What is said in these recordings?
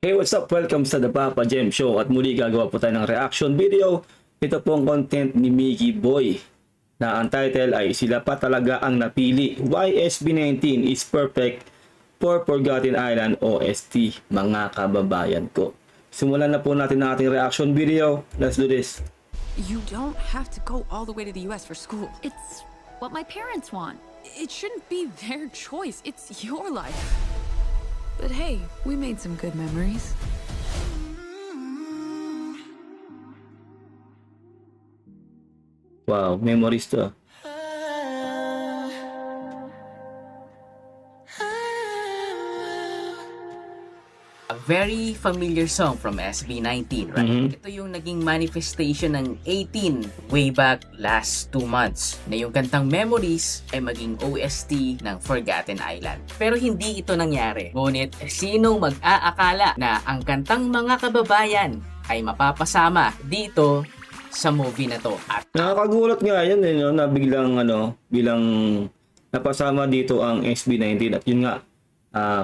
Hey, what's up? Welcome sa The Papa Jem Show at muli gagawa po tayo ng reaction video. Ito pong content ni Mickey Boy na ang title ay Sila Pa Talaga Ang Napili. Why SB19 is Perfect for Forgotten Island OST, mga kababayan ko. Simulan na po natin ang ating reaction video. Let's do this. You don't have to go all the way to the US for school. It's what my parents want. It shouldn't be their choice. It's your life. But hey, we made some good memories. Wow, memories to. A very familiar song from SB19, right? Ito yung naging manifestation ng 18 way back last 2 months na yung kantang Memories ay maging OST ng Forgotten Island. Pero hindi ito nangyari. Ngunit sinong mag-aakala na ang kantang Mga Kababayan ay mapapasama dito sa movie na to? At Nakakagulat nga yan no, na biglang napasama dito ang SB19 at yun nga.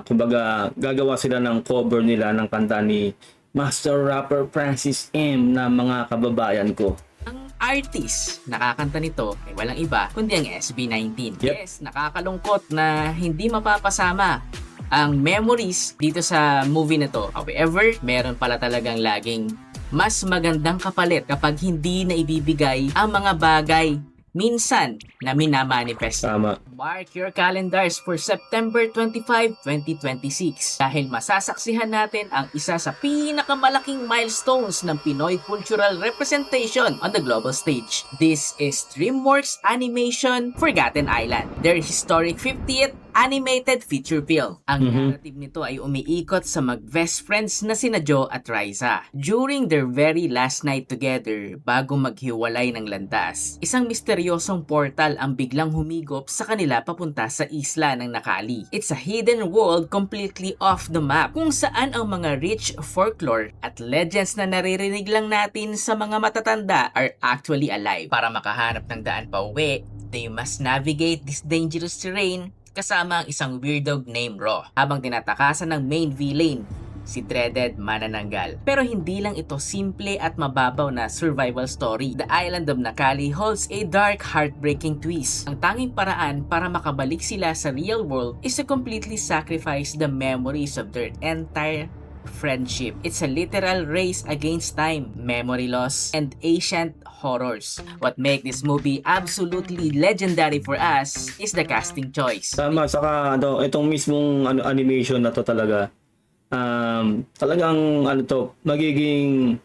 Kumbaga gagawa sila ng cover nila ng kanta ni Master Rapper Francis M na Mga Kababayan Ko. ang artist nakakanta nito ay walang iba kundi ang SB19. Yep. Yes, nakakalungkot na hindi mapapasama ang Memories dito sa movie na to. However, meron pala talagang laging mas magandang kapalit kapag hindi na ibibigay ang mga bagay minsan na minamanifest. Tama. Mark your calendars for September 25, 2026 dahil masasaksihan natin ang isa sa pinakamalaking milestones ng Pinoy cultural representation on the global stage. This is DreamWorks Animation Forgotten Island, their historic 50th animated feature film. Ang narrative nito ay umiikot sa mag-best friends na sina Joe at Raisa. During their very last night together, bago maghiwalay ng landas, isang misteryosong portal ang biglang humigop sa kanila papunta sa isla ng Nakali. It's a hidden world completely off the map, kung saan ang mga rich folklore at legends na naririnig lang natin sa mga matatanda are actually alive. Para makahanap ng daan pa uwi, they must navigate this dangerous terrain kasama ang isang weird dog named Raw habang tinatakasan ng main villain, si Dreaded Manananggal. Pero hindi lang ito simple at mababaw na survival story. The island of Nakali holds a dark, heartbreaking twist. Ang tanging paraan para makabalik sila sa real world is to completely sacrifice the memories of their entire friendship. It's a literal race against time, memory loss, and ancient horrors. What make this movie absolutely legendary for us is the casting choice. Tama, saka itong mismong animation na to talaga. Talagang magiging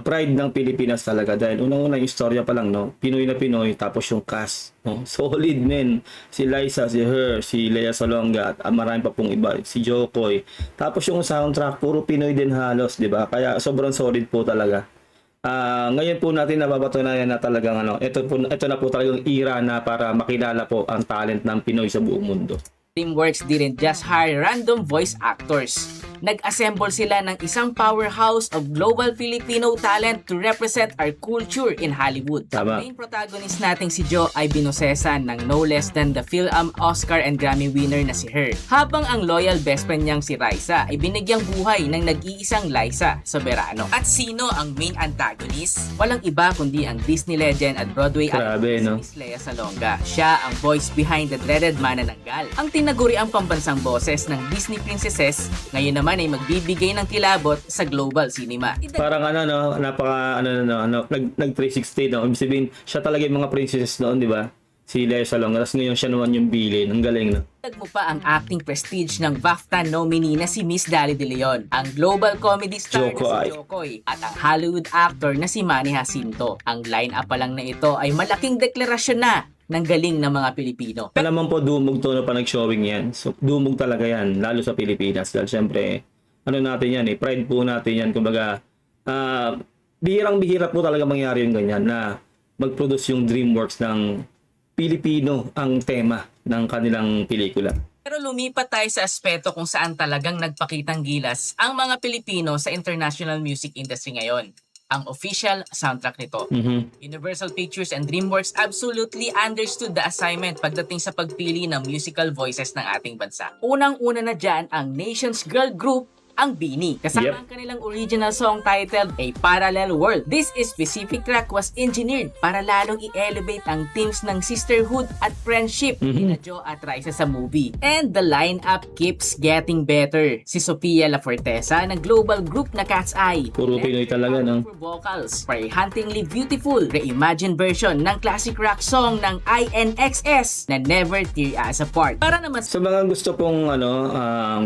pride ng Pilipinas talaga dahil unang-una yung istorya pa lang, no? Pinoy na Pinoy, tapos yung cast, no? Solid men. Si Liza, si Her, si Lea Salonga at marami pa pong iba, si Jokoy. Tapos yung soundtrack puro Pinoy din halos, 'di ba? Kaya sobrang solid po talaga. Ngayon po natin napapatunayan na talagang ito na po talagang era na para makilala po ang talent ng Pinoy sa buong mundo. DreamWorks didn't just hire random voice actors. Nag-assemble sila ng isang powerhouse of global Filipino talent to represent our culture in Hollywood. Tama. Ang main protagonist nating si Joe ay binosesan ng no less than the Film Oscar and Grammy winner na si Her. Habang ang loyal best friend niyang si Raisa ay binigyang buhay ng nag-iisang Liza Soberano. At sino ang main antagonist? Walang iba kundi ang Disney legend at Broadway Grabe, actress no? Miss Lea Salonga. Siya ang voice behind the dreaded Manananggal. Ang tinaguri ang pambansang boses ng Disney princesses, ngayon naman ay magbibigay ng kilabot sa global cinema. Parang napaka nag 360 no. Ibig sabihin, siya talaga yung mga princesses noon, di ba? Si Lea Salonga, tapos ngayon siya naman yung villain. Ang galing, no? Dagdag mo pa ang acting prestige ng BAFTA nominee na si Miss Dali De Leon, ang global comedy star na si Jokoy, at ang Hollywood actor na si Manny Jacinto. Ang line-up pa lang na ito ay malaking deklarasyon na ng galing ng mga Pilipino. Alam mo po, dumog to na pa nag-showing yan. So, dumog talaga yan, lalo sa Pilipinas. Dahil syempre, natin yan pride po natin yan. Kumbaga, bihirang-bihira po talaga mangyari yung ganyan na mag-produce yung DreamWorks ng Pilipino ang tema ng kanilang pelikula. Pero lumipat tayo sa aspeto kung saan talagang nagpakitang gilas ang mga Pilipino sa international music industry ngayon. Ang official soundtrack nito. Universal Pictures and DreamWorks absolutely understood the assignment pagdating sa pagpili ng musical voices ng ating bansa. Unang-una na dyan ang Nation's Girl Group ang Bini. Kasama Yep. ang kanilang original song titled A Parallel World. This specific track was engineered para lalong i-elevate ang themes ng sisterhood at friendship ni Jo at Raisa sa movie. And the lineup keeps getting better. Si Sofia La Forteza ng global group na Cat's Eye. Puro Pinoy talaga, no? For vocals, for a hauntingly beautiful reimagined version ng classic rock song ng INXS na Never Tear Us Apart. Para naman Sa mga gusto pong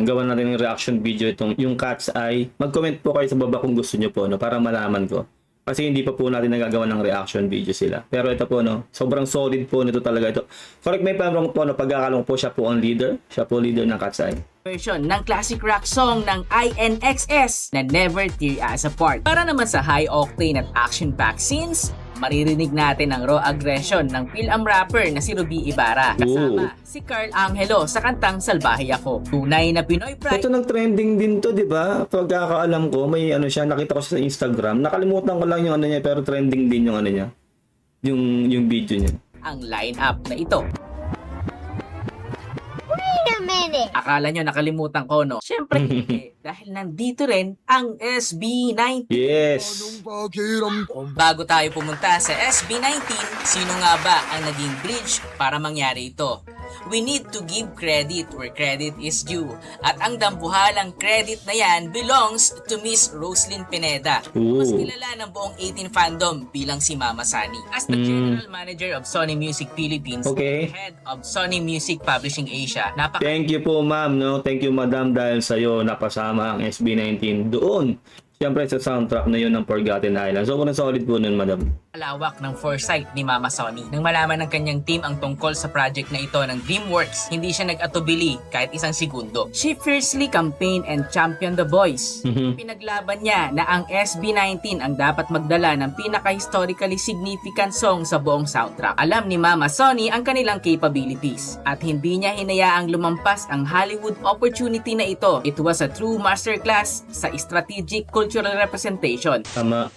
gawan natin ng reaction video itong yung Cat's Eye, mag-comment po kayo sa baba kung gusto nyo po, no, para malaman ko. Kasi hindi pa po natin nagagawa ng reaction video sila. Pero ito po, no, sobrang solid po nito talaga ito. Correct me if I'm wrong po, no, pagkakalong po siya po ang leader. Siya po leader ng Cat's Eye. version ng classic rock song ng INXS na Never Tear Us Apart. Para naman sa high-octane at action-packed scenes, maririnig natin ang raw aggression ng Phil-Am rapper na si Ruby Ibarra. Kasama si Carl Angelo sa kantang Salbahe Ako. Tunay na Pinoy pride. Ito nag-trending din to, di ba? Pagkakaalam ko, may siya, nakita ko siya sa Instagram. Nakalimutan ko lang yung niya, pero trending din yung niya. Yung video niya. Ang line-up na ito. Wait a minute. Akala nyo nakalimutan ko, no? Siyempre hindi. Dahil nandito rin ang SB19. Yes! Bago tayo pumunta sa SB19, sino nga ba ang naging bridge para mangyari ito? We need to give credit where credit is due. At ang dambuhalang credit na yan belongs to Miss Roslyn Pineda. Mas kilala ng buong 18 fandom bilang si Mama Sunny. As the General Manager of Sony Music Philippines, Okay. Head of Sony Music Publishing Asia, Thank you po, ma'am, no? Thank you, madam, dahil sa'yo napasama ang SB19 doon. Siyempre sa soundtrack na yun ng Forgotten Island. Sobrang solid po nun, madam. Lawak ng foresight ni Mama Sony. Nang malaman ng kanyang team ang tungkol sa project na ito ng DreamWorks, hindi siya nag-atubili kahit isang segundo. She fiercely campaigned and championed the boys. Pinaglaban niya na ang SB19 ang dapat magdala ng pinaka-historically significant song sa buong soundtrack. Alam ni Mama Sony ang kanilang capabilities at hindi niya hinayaang lumampas ang Hollywood opportunity na ito. It was a true masterclass sa strategic cultural representation. Tama.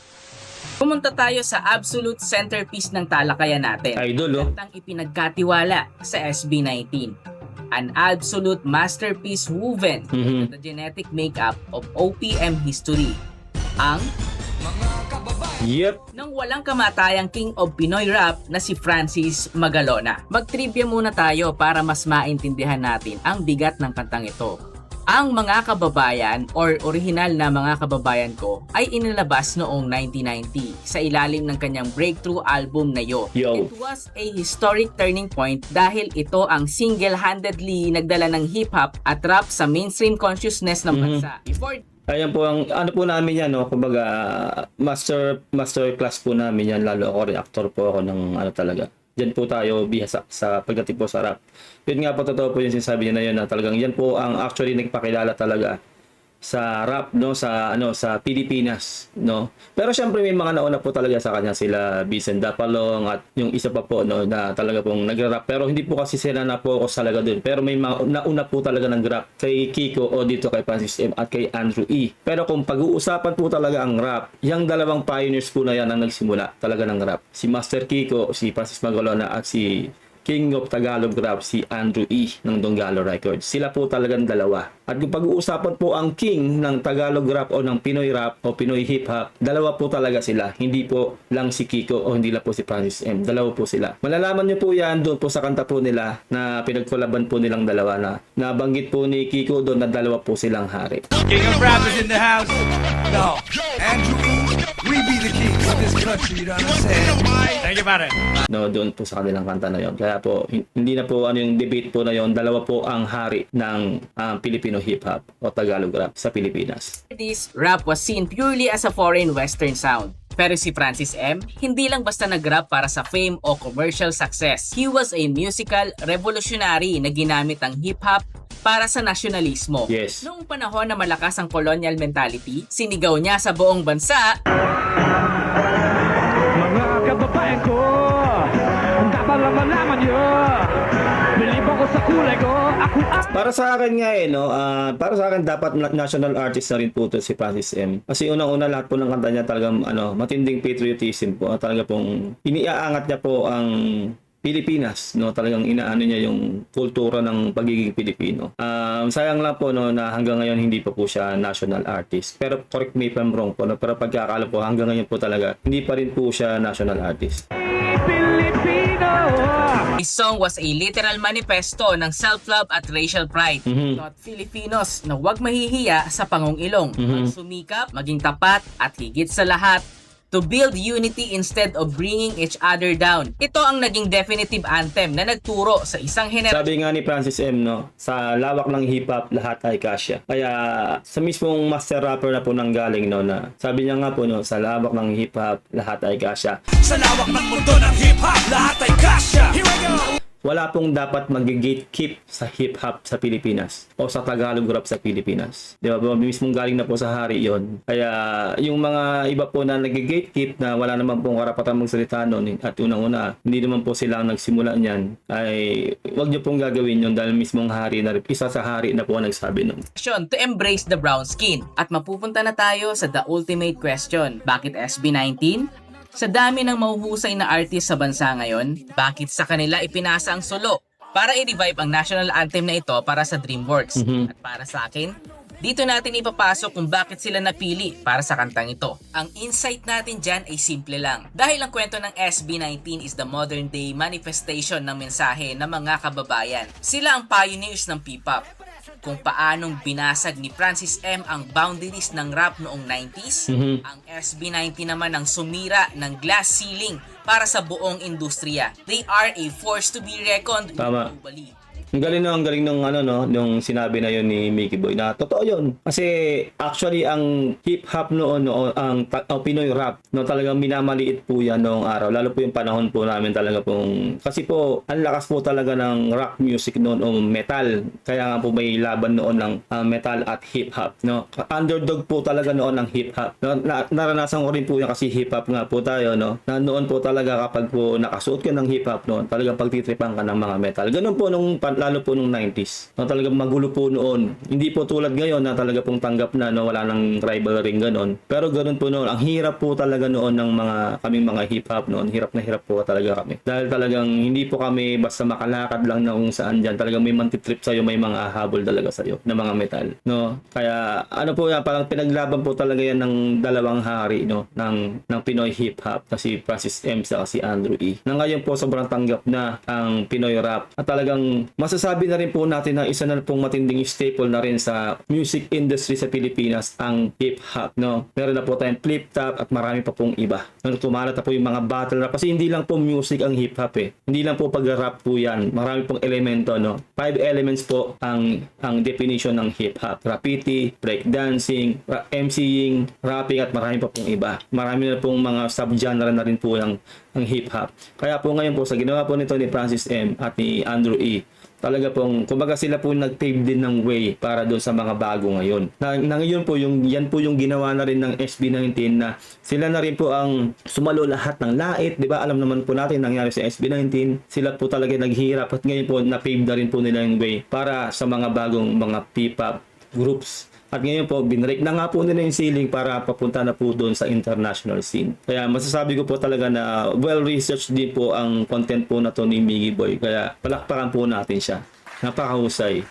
Pumunta tayo sa absolute centerpiece ng talakayan natin. Idol, oh. Kantang ipinagkatiwala sa SB19. An absolute masterpiece woven with the genetic makeup of OPM history. Ang Yep. nang walang kamatayang king of Pinoy rap na si Francis Magalona. Mag-trivia muna tayo para mas maintindihan natin ang bigat ng kantang ito. Ang Mga Kababayan or original na Mga Kababayan Ko ay inilabas noong 1990 sa ilalim ng kanyang breakthrough album na Yo. Yo. It was a historic turning point dahil ito ang single-handedly nagdala ng hip-hop at rap sa mainstream consciousness ng bansa. Before Ayan po ang po namin yan, no? Kumbaga master class po namin yan, lalo ako rin actor po ako ng talaga. Diyan po tayo bihasa sa pagdating po sa rap. Yun nga po, totoo po yung sinasabi niya na yun, na talagang yan po ang actually nagpakilala talaga sa rap, no, sa sa Pilipinas, no. Pero syempre may mga nauna po talaga sa kanya, sila Vincent Dapalong at yung isa pa po, no, na talaga pong nagra-rap, pero hindi po kasi sila na focus talaga doon. Pero may mga nauna po talaga ng rap kay Kiko o dito kay Francis M at kay Andrew E. Pero kung pag-uusapan po talaga ang rap, yung dalawang pioneers po na yan ang nagsimula talaga ng rap. Si Master Kiko, si Francis Magalona at si King of Tagalog Rap, si Andrew E. ng Donggalo Records. Sila po talagang dalawa. At kung pag-uusapan po ang king ng Tagalog Rap o ng Pinoy Rap o Pinoy Hip Hop, dalawa po talaga sila. Hindi po lang si Kiko o hindi lang po si Francis M. Dalawa po sila. Malalaman nyo po yan doon po sa kanta po nila na pinagkolaban po nilang dalawa, na nabanggit po ni Kiko doon na dalawa po silang hari. King of rappers in the house. No. Andrew E. We be the kings of this country, you know what I'm saying? Think about it. No, doon po sa kanilang kanta na yon. Kaya po, hindi na po yung debate po na yon. Dalawa po ang hari ng Filipino hip hop o Tagalog rap sa Pilipinas. this, rap was seen purely as a foreign western sound. Pero si Francis M, hindi lang basta nag-rap para sa fame o commercial success. He was a musical revolutionary na ginamit ang hip-hop para sa nasyonalismo. Yes. Noong panahon na malakas ang colonial mentality, sinigaw niya sa buong bansa, Mga kababayan ko, dapat lang malaman nyo, bilib ako sa kulay ko, ako ang Para sa akin nga no, para sa akin dapat national artist na rin po to si Francis M. Kasi unang-una lahat po ng kanta niya talagang matinding patriotism po. Talaga pong iniaangat niya po ang Pilipinas, no, talagang inaano niya yung kultura ng pagiging Pilipino. Sayang lang po, no, na hanggang ngayon hindi pa po siya national artist. Pero correct me if I'm wrong po, no, pero pagkakala po hanggang ngayon po talaga hindi pa rin po siya national artist. This song was a literal manifesto ng self-love at racial pride. Taught Filipinos na huwag mahihiya sa pangungilong, magsumikap, maging tapat, at higit sa lahat, to build unity instead of bringing each other down. Ito ang naging definitive anthem na nagturo sa isang henerasyon. Sabi nga ni Francis M, no, sa lawak ng hip-hop, lahat ay kasya. Kaya sa mismong master rapper na po nang galing, no, na sabi niya nga po, no, sa lawak ng hip-hop, lahat ay kasya. Sa lawak ng mundo ng hip-hop, lahat ay kasya. Here we go! Wala pong dapat mag-gatekeep sa hip-hop sa Pilipinas o sa Tagalog rap sa Pilipinas. Di ba? Mismong galing na po sa hari yon. Kaya yung mga iba po na nag-gatekeep na wala naman pong karapatan magsalita noon at unang-una, hindi naman po sila ang nagsimula niyan, ay wag niyo pong gagawin yun dahil mismong hari na isa sa hari na po ang nagsabi nun. To embrace the brown skin. At mapupunta na tayo sa the ultimate question. Bakit SB19? Sa dami ng mahuhusay na artist sa bansa ngayon, bakit sa kanila ipinasa ang solo para i-revive ang national anthem na ito para sa DreamWorks? At para sa akin, dito natin ipapasok kung bakit sila napili para sa kantang ito. Ang insight natin dyan ay simple lang. Dahil ang kwento ng SB19 is the modern day manifestation ng mensahe ng mga kababayan. Sila ang pioneers ng P-pop. Kung paanong binasag ni Francis M ang boundaries ng rap noong 90s, ang SB19 naman ang sumira ng glass ceiling para sa buong industriya. They are a force to be reckoned with globally. Ang galing ng ano, no, yung sinabi na yun ni Mickey Boy na totoo yun. Kasi actually ang hip hop noon, no, ang Pinoy rap, no, talagang minamaliit po yan noong araw. Lalo po yung panahon po namin talaga pong, kasi po ang lakas po talaga ng rock music noon o metal. Kaya nga po may laban noon ng metal at hip hop, no. Underdog po talaga noon ng hip hop. No, naranasan ko rin po yan kasi hip hop nga po tayo, no. Na noon po talaga kapag po nakasuot ka ng hip hop noon, talagang pagtitripan ka ng mga metal. Ganun po nung lalo po nung 90s. No, talagang magulo po noon. Hindi po tulad ngayon na talaga pong tanggap na, no, wala nang rivalry ganoon. Pero ganoon po noon. Ang hirap po talaga noon ng kaming mga hip-hop noon. Hirap na hirap po talaga kami. Dahil talagang hindi po kami basta makalakad lang na kung saan dyan. Talagang may mantitrip sa'yo, may mga habol talaga sa'yo na mga metal. No? Kaya ano po yan, parang pinaglaban po talaga yan ng dalawang hari, no, ng Pinoy hip-hop na si Francis M sa si Andrew E. Na ngayon po sobrang tanggap na ang Pinoy rap. At talagang masasabi na rin po natin na isa na pong matinding staple na rin sa music industry sa Pilipinas ang hip-hop, no? Meron na po tayong flip-top at marami pa pong iba. Tumalat na po yung mga battle rap kasi hindi lang po music ang hip-hop eh. Hindi lang po pag-rap po yan. Marami pong elemento, no? 5 elements po ang definition ng hip-hop. Graffiti, breakdancing, MCing, rapping at marami pa pong iba. Marami na pong mga subgenre na rin po ang hip-hop. Kaya po ngayon po sa ginawa po nito ni Francis M at ni Andrew E, talaga pong, kumbaga sila po nag-pave din ng way para doon sa mga bago ngayon. Na ngayon po, yan po yung ginawa na rin ng SB19 na sila na rin po ang sumalo lahat ng lait, di ba? Alam naman po natin nangyari sa SB19. Sila po talaga naghihirap at ngayon po na-pave na rin po nila yung way para sa mga bagong mga P-pop groups. At ngayon po, binrake na nga po nila yung ceiling para papunta na po doon sa international scene. Kaya masasabi ko po talaga na well-researched din po ang content po na to ni Mickey Boy. Kaya palakpakan po natin siya. Napakahusay.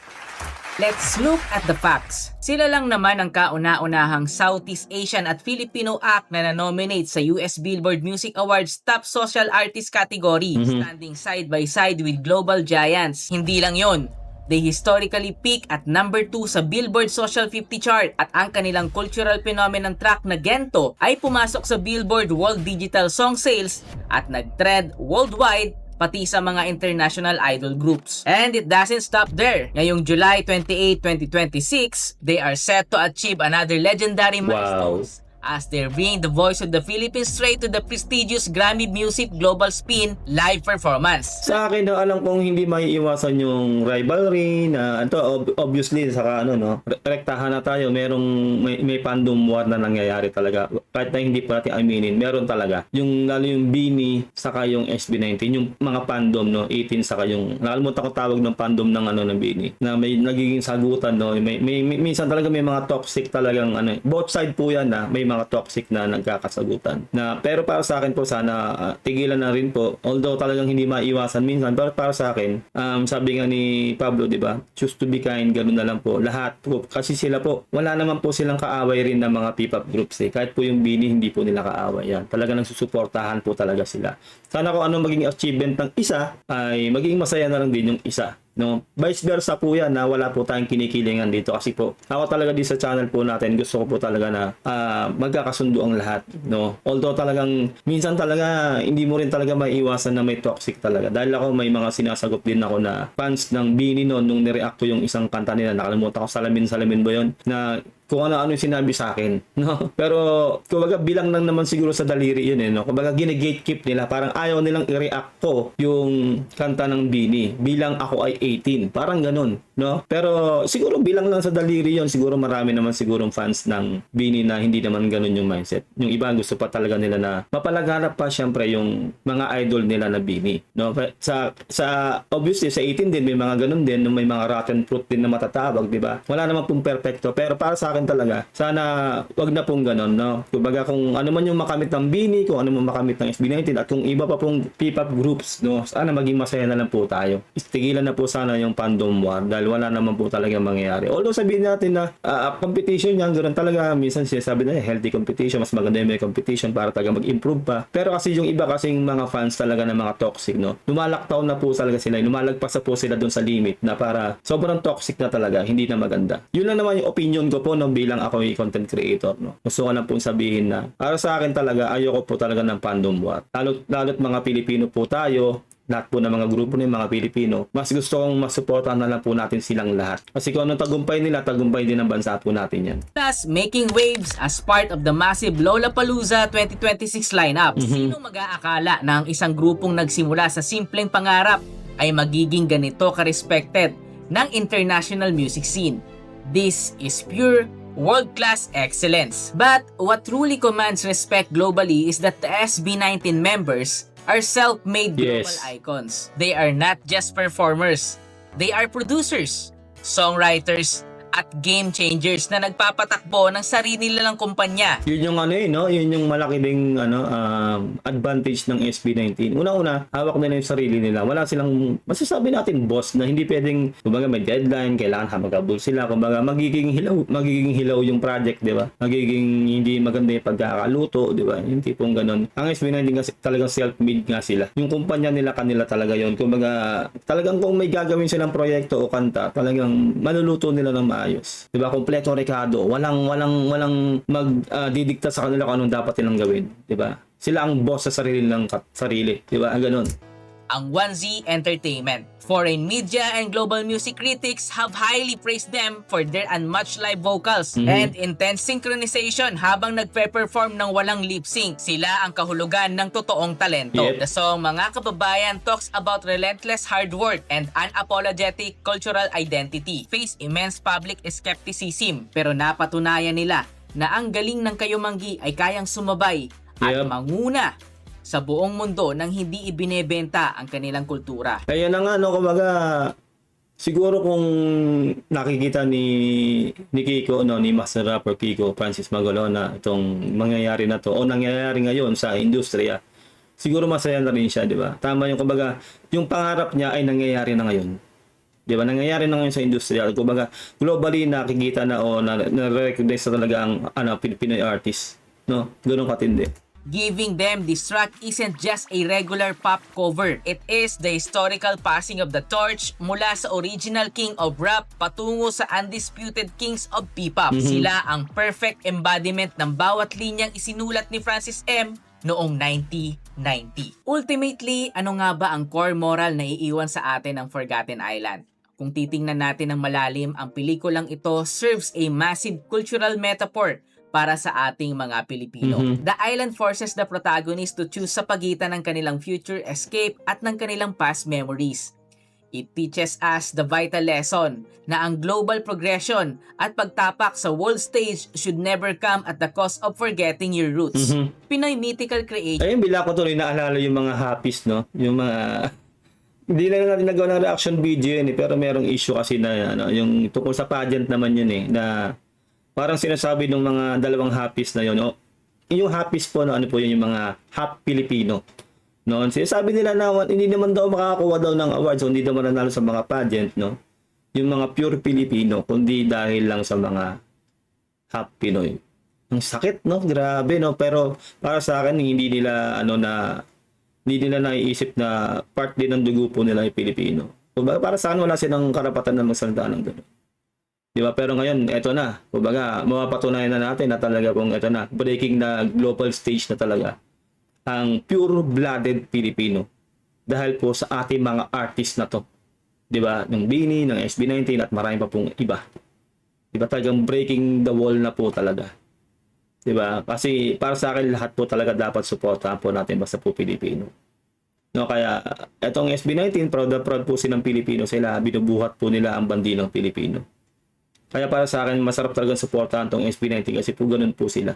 Let's look at the facts. Sila lang naman ang kauna-unahang Southeast Asian at Filipino act na na-nominate sa US Billboard Music Awards Top Social Artist category, standing side by side with global giants. Hindi lang yon. They historically peak at number 2 sa Billboard Social 50 chart at ang kanilang cultural phenomenon track na Gento ay pumasok sa Billboard World Digital Song Sales at nag-trend worldwide pati sa mga international idol groups. And it doesn't stop there. Ngayong July 28, 2026, they are set to achieve another legendary milestones as they're bringing the voice of the Philippines straight to the prestigious Grammy Music Global Spin live performance. Sa akin, no, alam kong hindi maiiwasan yung rivalry na ito, obviously saka ano, no, rektahan na tayo, may fandom war na nangyayari talaga. Kahit na hindi pa natin aminin, meron talaga. Yung lalo yung Bini saka yung SB19, yung mga fandom, no, 18 saka yung nakalimutan ko tawag ng fandom ng ano ng Bini na may nagiging sagutan, no. May minsan talaga may mga toxic talagang ano, both side po yan na may mga toxic na nagkakasagutan. Pero para sa akin po, sana tigilan na rin po. Although talagang hindi maiwasan minsan, pero para sa akin, sabi nga ni Pablo, di ba? Choose to be kind, ganun na lang po. Lahat po. Kasi sila po, wala naman po silang kaaway rin ng mga P-pop groups eh. Kahit po yung BINI, hindi po nila kaaway yan. Talagang nagsusuportahan po talaga sila. Sana kung ano maging achievement ng isa, ay maging masaya na lang din yung isa. No, vice versa po yan na wala po tayong kinikilingan dito kasi po ako talaga di sa channel po natin gusto ko po talaga na magkakasundo ang lahat, no. Although talagang minsan talaga hindi mo rin talaga maiiwasan na may toxic talaga dahil ako may mga sinasagot din ako na fans ng BINI noon nung nireact ko yung isang kanta nila, nakalimutan ko, salamin ba yun, na kung ano-ano yung sinabi sa akin, no? Pero kumbaga bilang lang naman siguro sa daliri yun eh, no? Kumbaga gine-gatekeep nila, parang ayaw nilang i-react ko yung kanta ng BINI bilang ako ay 18, parang ganun, no? Pero siguro bilang lang sa daliri yun, siguro marami naman sigurong fans ng BINI na hindi naman ganun yung mindset. Yung iba gusto pa talaga nila na mapalaganap pa syempre yung mga idol nila na BINI, no? Sa obviously sa 18 din may mga ganun din, may mga rotten fruit din na matatawag, di ba? Wala naman pong perfecto, pero para sa akin talaga, sana wag na pong ganon, no? Kumbaga kung ano man yung makamit ng BINI, kung ano man makamit ng SB19 at kung iba pa pong P-pop groups, no? Sana maging masaya na lang po tayo. Tigilan na po sana yung fandom war dahil wala naman po talaga mangyayari. Although sabihin natin na competition yan, ganoon talaga, minsan sinasabi na healthy competition, mas maganda yung may competition para talaga mag-improve pa. Pero kasi yung iba kasing mga fans talaga ng mga toxic, no? Lumalaktaw na po talaga sila, lumalagpas na po sila doon sa limit na para sobrang toxic na talaga, hindi na maganda. Yun lang naman yung opinion ko po, no, bilang ako yung content creator, no. Gusto ko lang pong sabihin na para sa akin talaga ayoko po talaga ng fandom war. Lalo't mga Pilipino po tayo, lahat po ng mga grupo ng mga Pilipino, mas gusto kong masuportahan na lang po natin silang lahat. Kasi kung anong tagumpay nila, tagumpay din ng bansa po natin yan. Plus, making waves as part of the massive Lollapalooza 2026 lineup. Sino mag-aakala na ang isang grupong nagsimula sa simpleng pangarap ay magiging ganito ka-respected ng international music scene? This is pure world-class excellence. But what truly commands respect globally is that the SB19 members are self-made global icons. They are not just performers. They are producers, songwriters, at game changers na nagpapatakbo ng sarili nilang kumpanya. Yun yung no? Yun yung malaki ding advantage ng SB19. Una-una, hawak nila yung sarili nila. Wala silang masasabi natin boss na hindi pwedeng, kumbaga may deadline, kailangan hamagabol sila. Kumbaga magiging hilaw yung project, di ba? Magiging hindi maganda yung pagkakaluto, di ba? Yung tipong ganun. Ang SB19 kasi talagang self-made nga sila. Yung kumpanya nila, kanila talaga yun. Kumbaga talagang kung may gagawin silang proyekto o kanta, talagang maluluto nila ng ayos. 'Di ba? Kompleto rekado. Walang magdidikta sa kanila kung anong dapat nilang gawin, 'di ba? Sila ang boss sa sarili nilang sarili, 'di ba? Ganun. Ang 1Z Entertainment. Foreign media and global music critics have highly praised them for their unmatched live vocals and intense synchronization habang nagpe-perform ng walang lip-sync. Sila ang kahulugan ng totoong talento. Yep. The song Mga Kababayan talks about relentless hard work and unapologetic cultural identity. Face immense public skepticism pero napatunayan nila na ang galing ng Kayumanggi ay kayang sumabay at manguna sa buong mundo nang hindi ibinebenta ang kanilang kultura. Kaya na nga, no, kumbaga, siguro kung nakikita ni Kiko, no, ni Master Rapper Kiko Francis Magolona, itong mangyayari na to, o nangyayari ngayon sa industriya, siguro masaya na rin siya, di ba? Tama yung, kumbaga, yung pangarap niya ay nangyayari na ngayon. Di ba? Nangyayari na ngayon sa industriya. Kumbaga, globally nakikita na o na-recognize na talaga ang Pinoy artist. No? Ganun katindi. Giving them this track isn't just a regular pop cover. It is the historical passing of the torch mula sa original king of rap patungo sa undisputed kings of P-pop. Sila ang perfect embodiment ng bawat linyang isinulat ni Francis M. noong 1990. Ultimately, ano nga ba ang core moral na iiwan sa atin ng Forgotten Island? Kung titingnan natin ng malalim, ang pelikulang ito serves a massive cultural metaphor para sa ating mga Pilipino. The island forces the protagonist to choose sa pagitan ng kanilang future escape at ng kanilang past memories. It teaches us the vital lesson na ang global progression at pagtapak sa world stage should never come at the cost of forgetting your roots. Pinoy mythical creation. Ayun, bila ko tuloy naalala yung mga hapis, no? Yung mga hindi na natin nagawa ng reaction video yun eh, pero merong issue kasi na yung tungkol sa pageant naman yun eh, na parang sinasabi ng mga dalawang hapis na yun, yung happies po, no, ano po yun, yung mga half Filipino. Noon, sinasabi nila na hindi naman daw makakakuha daw ng awards, o hindi naman nanalo sa mga pageant, no? Yung mga pure Filipino, kundi dahil lang sa mga half Pinoy. Ang sakit, no? Grabe, no? Pero para sa akin, hindi nila naiisip na part din ng dugo po nila yung Pilipino. Kumbaga, para sa akin, wala silang karapatan na magsalita ng gano'n. Di ba? Pero ngayon, eto na. Kumbaga, mapapatunayan na natin na talaga kung eto na, breaking na global stage na talaga ang pure-blooded Pilipino. Dahil po sa ating mga artist na to. Di ba? Ng Bini, ng SB19 at marami pa pong iba. Di ba? Talagang breaking the wall na po talaga. Di ba? Kasi para sa akin, lahat po talaga dapat suportahan po natin basta po Pilipino. No, kaya etong SB19, proud na proud po silang Pilipino sila. Binubuhat po nila ang bandilang Pilipino. Kaya para sa akin, masarap talagang suportahan tong SB19 kasi po ganun po sila.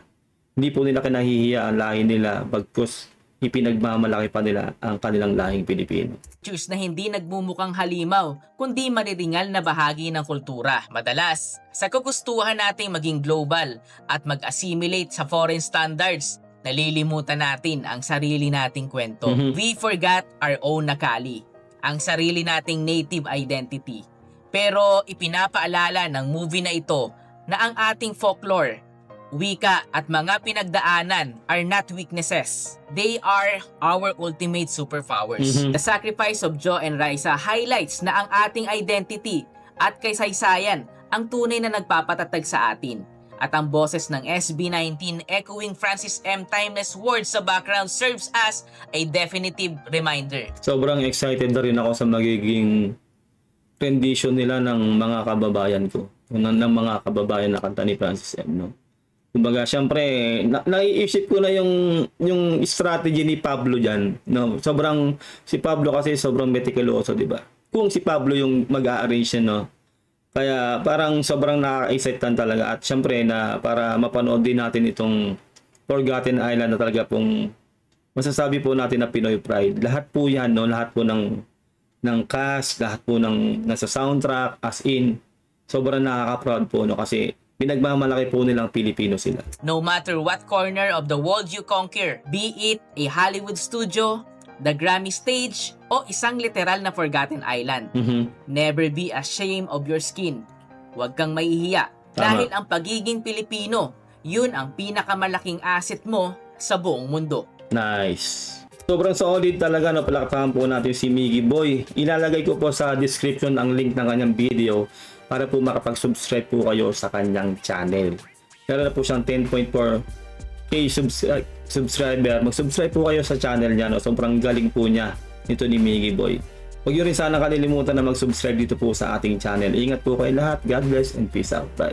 Hindi po nila kinahihiya ang lahi nila bagkus ipinagmamalaki pa nila ang kanilang lahing Pilipino. Choose na hindi nagmumukhang halimaw, kundi mariringal na bahagi ng kultura. Madalas, sa kagustuhan nating maging global at mag-assimilate sa foreign standards, nalilimutan natin ang sarili nating kwento. We forgot our own nakali, ang sarili nating native identity. Pero ipinapaalala ng movie na ito na ang ating folklore, wika at mga pinagdaanan are not weaknesses. They are our ultimate superpowers. The sacrifice of Joe and Raisa highlights na ang ating identity at kasaysayan ang tunay na nagpapatatag sa atin. At ang boses ng SB19 echoing Francis M. timeless words sa background serves as a definitive reminder. Sobrang excited na rin ako sa magiging rendition nila ng mga kababayan ko. Ng mga kababayan na kanta ni Francis M. No? Kumbaga, syempre, naiisip ko na yung strategy ni Pablo dyan. No? Si Pablo kasi sobrang meticuloso, di ba? Kung si Pablo yung mag-a-arrange no? Kaya parang sobrang nakaka-excite talaga. At syempre, na para mapanood din natin itong Forgotten Island na talaga pong masasabi po natin na Pinoy Pride. Lahat po yan, no? Lahat po ng cast, lahat po ng nasa soundtrack, as in, sobrang nakaka-proud po, no? Kasi pinagmamalaki po nilang Pilipino sila. No matter what corner of the world you conquer, be it a Hollywood studio, the Grammy stage, o isang literal na Forgotten Island, never be ashamed of your skin. Huwag kang mahihiya. Dahil ang pagiging Pilipino, yun ang pinakamalaking asset mo sa buong mundo. Nice. Sobrang solid talaga, no? Palakpakan po natin si Miggy Boy. Ilalagay ko po sa description ang link ng kanyang video para po makapag-subscribe po kayo sa kanyang channel. Meron na po siyang 10.4k subscriber. Mag-subscribe po kayo sa channel niya. No? Sobrang galing po niya nito ni Miggy Boy. Huwag nyo rin sana kalilimutan na mag-subscribe dito po sa ating channel. Ingat po kayo lahat. God bless and peace out. Bye.